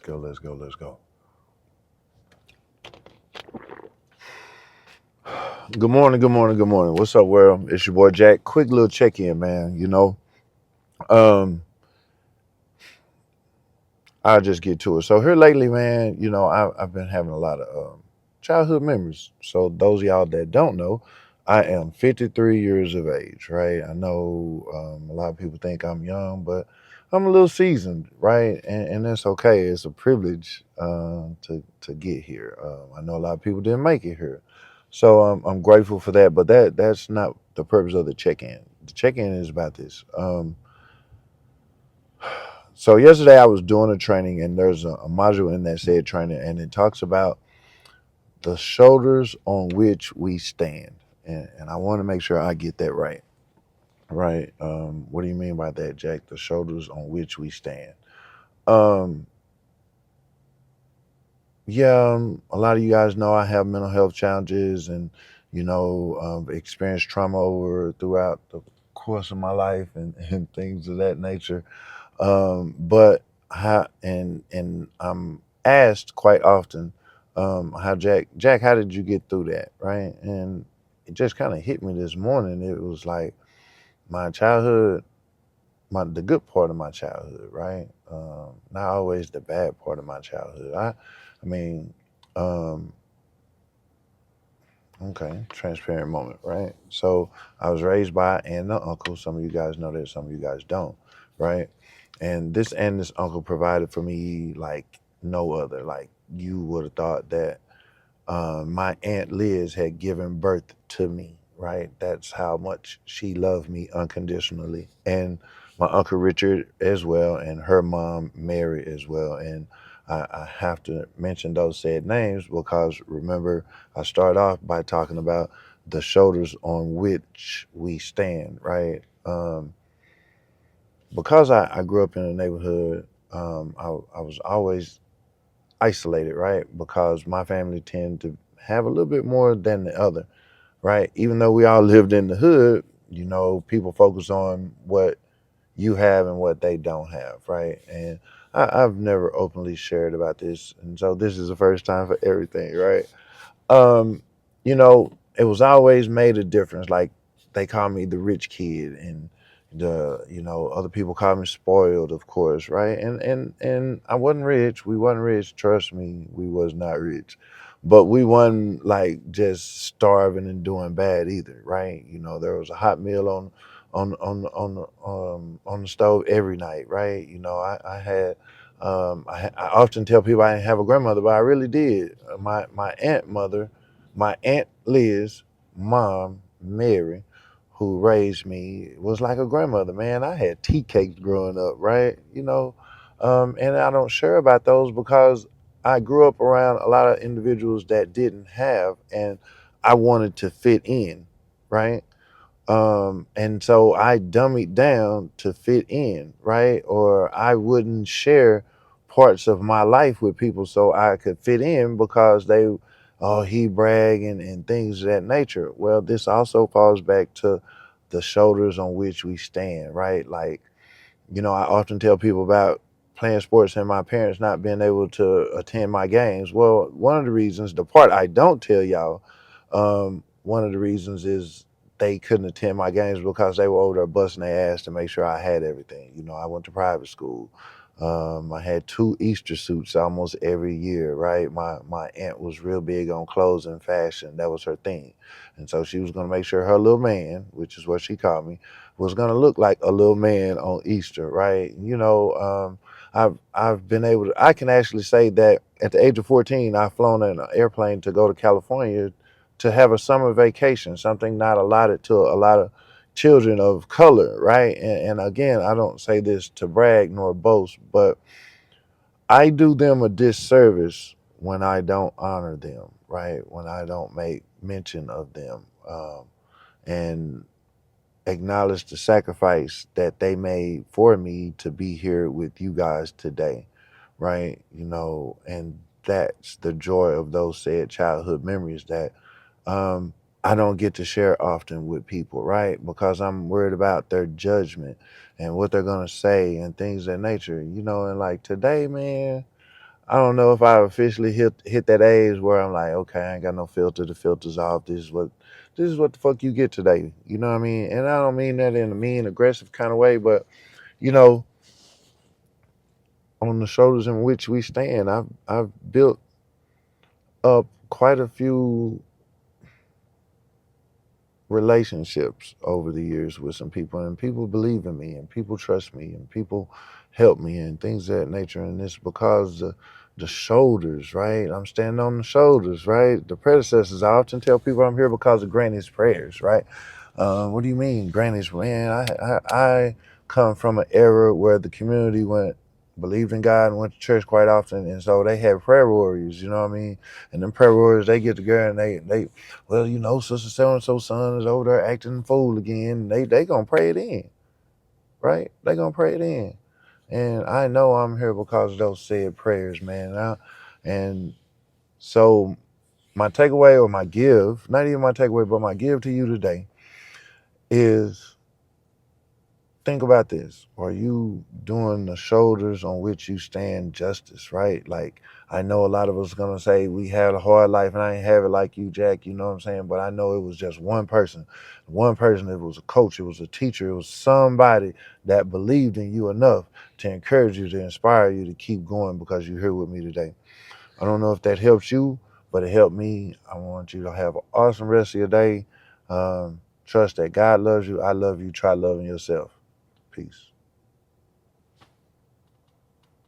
go, let's go, let's go. Good morning, good morning, good morning. What's up, world? It's your boy Jack. Quick little check-in, man. Um, I'll just get to it. So here lately, man, I've been having a lot of childhood memories. So those of y'all that don't know, I am 53 years of age, right? I know a lot of people think I'm young, but I'm a little seasoned, right? And that's okay. It's a privilege to get here. I know a lot of people didn't make it here. So I'm grateful for that, but that's not the purpose of the check-in. The check-in is about this. So yesterday I was doing a training, and there's a module in that said training, and it talks about the shoulders on which we stand, and I want to make sure I get that right. Right? What do you mean by that, Jack? The shoulders on which we stand. Um, yeah, a lot of you guys know I have mental health challenges, and experienced trauma over throughout the course of my life, and things of that nature. But how and I'm asked quite often, how Jack, how did you get through that, right? And it just kind of hit me this morning. It was like my childhood, the good part of my childhood, right? Not always the bad part of my childhood. I mean, um, okay, transparent moment, right? So I was raised by an aunt and an uncle. Some of you guys know that, some of you guys don't, right? And this uncle provided for me like no other. Like you would have thought that my aunt Liz had given birth to me, right? That's how much she loved me unconditionally, and my uncle Richard as well, and her mom Mary as well. And I have to mention those said names because remember, I start off by talking about the shoulders on which we stand, right? Because I grew up in a neighborhood, I was always isolated, right? Because my family tend to have a little bit more than the other, right? Even though we all lived in the hood, people focus on what you have and what they don't have, right? And I've never openly shared about this, and so this is the first time for everything, right? It was always made a difference. Like they call me the rich kid, and other people call me spoiled, of course, right? And I wasn't rich. We wasn't rich. Trust me, we was not rich, but we wasn't like just starving and doing bad either, right? There was a hot meal on the stove every night, right? I had. I often tell people I didn't have a grandmother, but I really did. My aunt Liz, mom Mary, who raised me, was like a grandmother. Man, I had tea cakes growing up, right? And I don't share about those because I grew up around a lot of individuals that didn't have, and I wanted to fit in, right? And so I dummied down to fit in, right? Or I wouldn't share parts of my life with people so I could fit in because he brag and things of that nature. Well, this also falls back to the shoulders on which we stand, right? Like, I often tell people about playing sports and my parents not being able to attend my games. Well, one of the reasons, the part I don't tell y'all, one of the reasons is they couldn't attend my games because they were over there busting their ass to make sure I had everything. I went to private school. I had two Easter suits almost every year, right? My aunt was real big on clothes and fashion. That was her thing. And so she was going to make sure her little man, which is what she called me, was going to look like a little man on Easter, right? I've been able to. I can actually say that at the age of 14, I've flown in an airplane to go to California to have a summer vacation, something not allotted to a lot of children of color, right? And again, I don't say this to brag nor boast, but I do them a disservice when I don't honor them, right? When I don't make mention of them. And acknowledge the sacrifice that they made for me to be here with you guys today, right? And that's the joy of those said childhood memories that I don't get to share often with people, right? Because I'm worried about their judgment and what they're gonna say and things of that nature, and like today, man. I don't know if I officially hit that age where I'm like, okay, I ain't got no filter. The filter's off. This is what the fuck you get today. You know what I mean? And I don't mean that in a mean, aggressive kind of way, but you know, on the shoulders in which we stand, I've built up quite a few relationships over the years with some people, and people believe in me, and people trust me, and people help me, and things of that nature. And it's because the shoulders, right? I'm standing on the shoulders, right? The predecessors. I often tell people I'm here because of Granny's prayers, right? What do you mean, Granny's? Man, I come from an era where the community believed in God and went to church quite often, and so they had prayer warriors. You know what I mean? And them prayer warriors, they get together and they well, you know, Sister So and So son is over there acting a fool again. They gonna pray it in, right? They gonna pray it in, and I know I'm here because of those said prayers, man. And so my takeaway or my give, not even my takeaway, but my give to you today is think about this. Are you doing the shoulders on which you stand justice, right? Like, I know a lot of us are going to say we had a hard life and I ain't have it like you, Jack, you know what I'm saying? But I know it was just one person. One person, it was a coach, it was a teacher, it was somebody that believed in you enough to encourage you, to inspire you to keep going because you're here with me today. I don't know if that helps you, but it helped me. I want you to have an awesome rest of your day. Trust that God loves you. I love you. Try loving yourself. Peace.